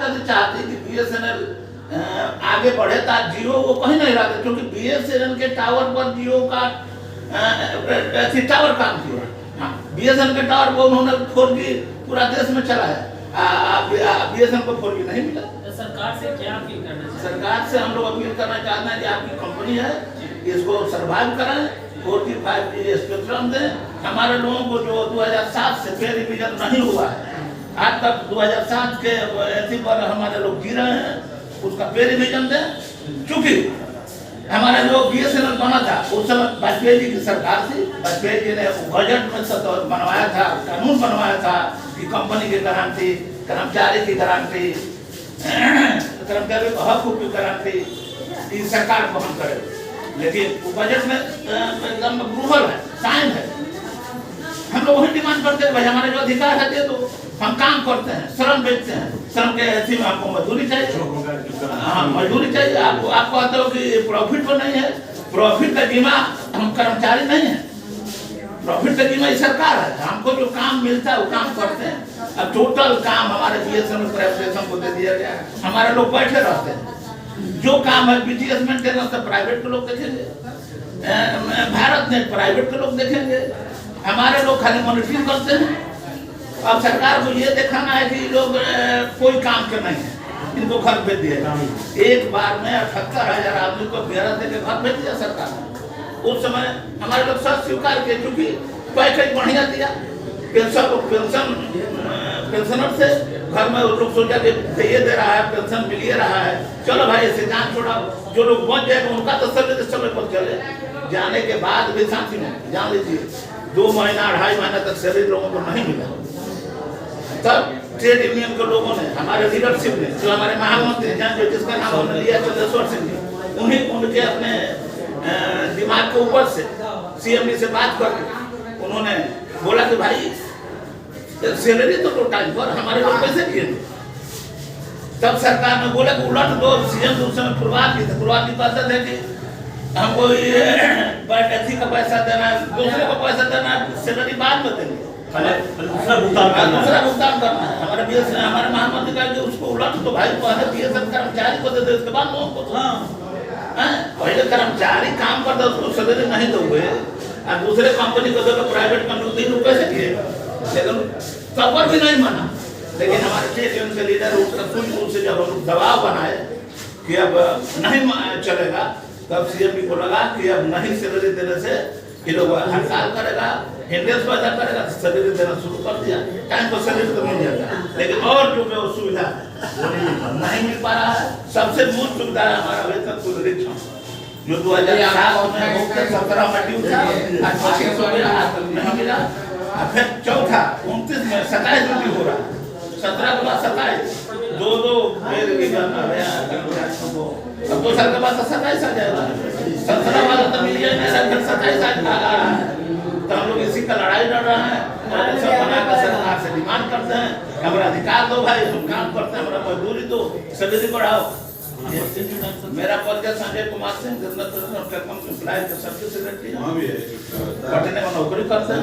यदि चाहती कि BSNL आगे बढ़े तो जियो वो कहीं नहीं रहते, क्योंकि BSNL के टावर पर जियो का टावर काम किया। BSNL के टावर को उन्होंने 4G पूरा देश में चलाया, BSNL को 4G नहीं मिला। सरकार से क्या अपील करना चाहिए? सरकार से हम लोग अपील करना चाहते हैं कि आपकी कंपनी है, इसको सर्वाइव कराएं, 4G 5G स्पेक्ट्रम दें। हमारे लोगों को जो 2007 से पे रिवीजन नहीं हुआ है, आज तक 2007 के ऐसी पर हमारे लोग जी रहे हैं, उसका पे रिवीजन दें। चूंकि हमारा जो BSNL बना था उस समय वाजपेयी जी की सरकार थी, वाजपेयी जी ने बजट में बनवाया था, कानून बनवाया था कि कंपनी की गारंटी, कर्मचारी की गारंटी, कर्मचारी को हक की गारंटी सरकार वहन करे। लेकिन वो बजट में एकदम अप्रूवल है, साइन है। हम लोग वही डिमांड करते हैं, भाई हमारे जो अधिकार है दे दो, हम काम करते हैं, श्रम बेचते हैं, श्रम के ऐसी में आपको मजदूरी चाहिए। हाँ, मजदूरी चाहिए। आप कहते हो कि प्रॉफिट तो नहीं है, प्रॉफिट का बीमा हम कर्मचारी नहीं है, प्रॉफिट का बीमा सरकार है। हमको जो काम मिलता है वो काम करते हैं। अब टोटल काम हमारे BSNL कॉर्पोरेशन को दे दिया गया है, हमारे लोग बैठे रहते हैं। जो काम है BTS मेंटेनेंस तो प्राइवेट के लोग देखेंगे, भारत नेट प्राइवेट के लोग देखेंगे, हमारे लोग खाली मॉनिटरिंग करते हैं। अब सरकार को ये दिखाना है कि लोग कोई काम के नहीं है, इनको घर भेज दिया। एक बार में 78,000 आदमी को बेरा दे के घर भेज दिया सरकार ने। उस समय हमारे लोग सब स्वीकार किए, क्योंकि पैकेज बढ़िया दिया, पेंशनर से घर में लोग सोचा कि ये दे रहा है, पेंशन मिल रहा है, चलो भाई इसे जान छोड़ा। जो लोग बच जाएगा उनका तो समय पर चले। जाने के बाद भी साथी में जान लीजिए 2 महीना 2.5 महीना तक सैलरी लोगों को नहीं मिला। तब ट्रेड यूनियन के लोगों ने, हमारे लीडरशिप ने, जो हमारे महामंत्री जो जिसका नाम हमने लिया चंद्रेश्वर सिंह जी, उन्हीं उनके अपने दिमाग के ऊपर से CMD से बात करके उन्होंने बोला कि भाई सैलरी तो टाइम पर हमारे लोग पैसे दिए। तब सरकार ने बोला कि उलट दो। CM उस समय पूर्वाध की थे, पूर्वाध की कहते थे कि हमको ये बैठक का पैसा देना है, दूसरे को पैसा देना है, सैलरी बाद में देंगे, दूसरा भुगतान करना है। हमारे महामंत्री कहा कि उसको उलट तो भाई पहले BSNL कर्मचारी को दे दे, उसके बाद लोगों को। पहले कर्मचारी काम करता उसको सैलरी नहीं दोगे, और दूसरे कंपनी को दो, प्राइवेट कंपनी 3 रुपए से दिए, लेकिन तब भी नहीं माना। लेकिन हमारे ट्रेड यूनियन के लीडर सूझबूझ से जब हम दबाव बनाए कि अब नहीं चलेगा, तब CMD को लगा कि अब नहीं सैलरी देने से ये लोग हड़ताल करेगा, हिंडेंस पैदा करेगा, सैलरी देना शुरू कर दिया। टाइम पर सैलरी तो मिल जाता है, लेकिन और जो सुविधा नहीं मिल पा रहा है। सबसे मूल सुविधा है हमारा वेतन पुनरीक्षण, जो 2007 में 17 में ड्यू था, आज 2500 नहीं मिला। फिर चौथा 29 में 27 में भी हो रहा है, 17 के बाद 27, 2 अब 2 साल के बाद 27 आ जाएगा। 17 वाला तो मिल जाएगा, 27 आ रहा है। तो हम लोग इसी का लड़ाई लड़ रहे हैं और सब बनाकर सरकार से डिमांड करते हैं, हमारा अधिकार दो भाई, हम काम करते हैं, हमारा मजदूरी दो, सैलरी बढ़ाओ। मेरा पद है संजय कुमार सिंह, के सर्विस सेक्रेटरी, पटने में नौकरी करते हैं।